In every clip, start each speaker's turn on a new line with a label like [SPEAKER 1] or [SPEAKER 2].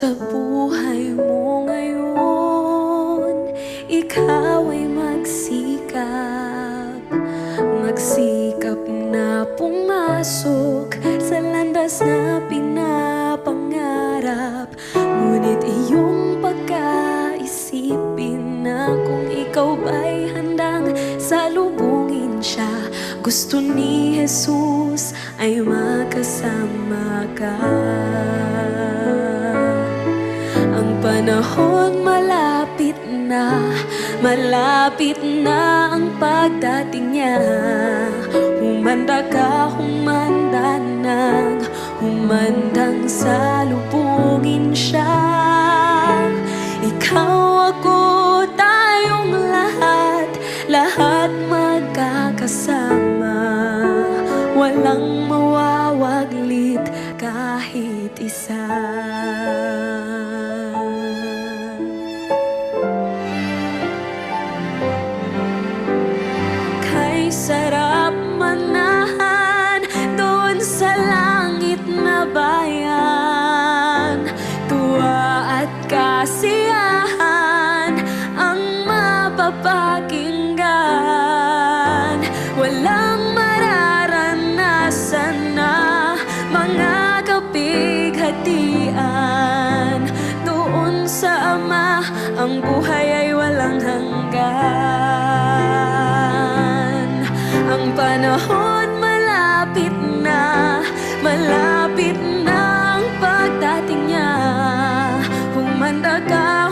[SPEAKER 1] Sa buhay mo ngayon, ikaw ay magsikap. Magsikap na pumasok sa landas na pinapangarap. Ngunit iyong pagkaisipin na kung ikaw ba'y handang salubungin siya. Gusto ni Jesus ay makasama ka. Ang panahon malapit na ang pagdating niya. Humanda ka, humandang salubungin siya. Ikaw, ako, tayong lahat magkakasama. Walang mawawaglit kahit isa. Sarap manahan doon sa langit na bayan. Tuwa at kasiyahan ang mapapakinggan. Walang mararanasan na mga kapighatian. Doon sa Ama ang buhay ay walang hanggan. Ang panahon malapit na ang pagdating niya. Humanda ka,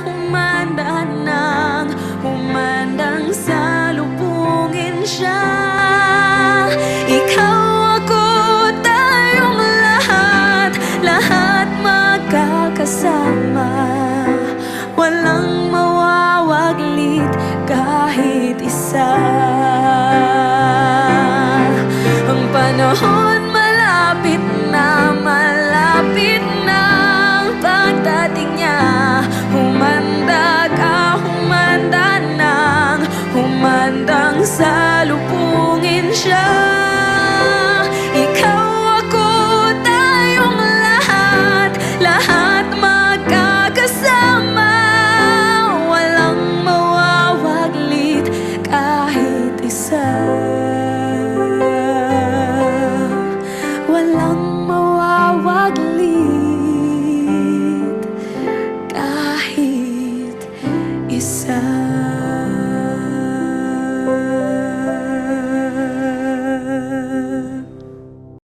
[SPEAKER 1] humandang salubungin siya. Ikaw, ako, tayong lahat magkakasama. Walang mawawaglit kahit isa. Ang panahon malapit na ang pagdating niya. Humanda ka, humandang salubungin siya. Ikaw, ako, tayong lahat magkakasama. Walang mawawaglit kahit isa. Walang mawawaglit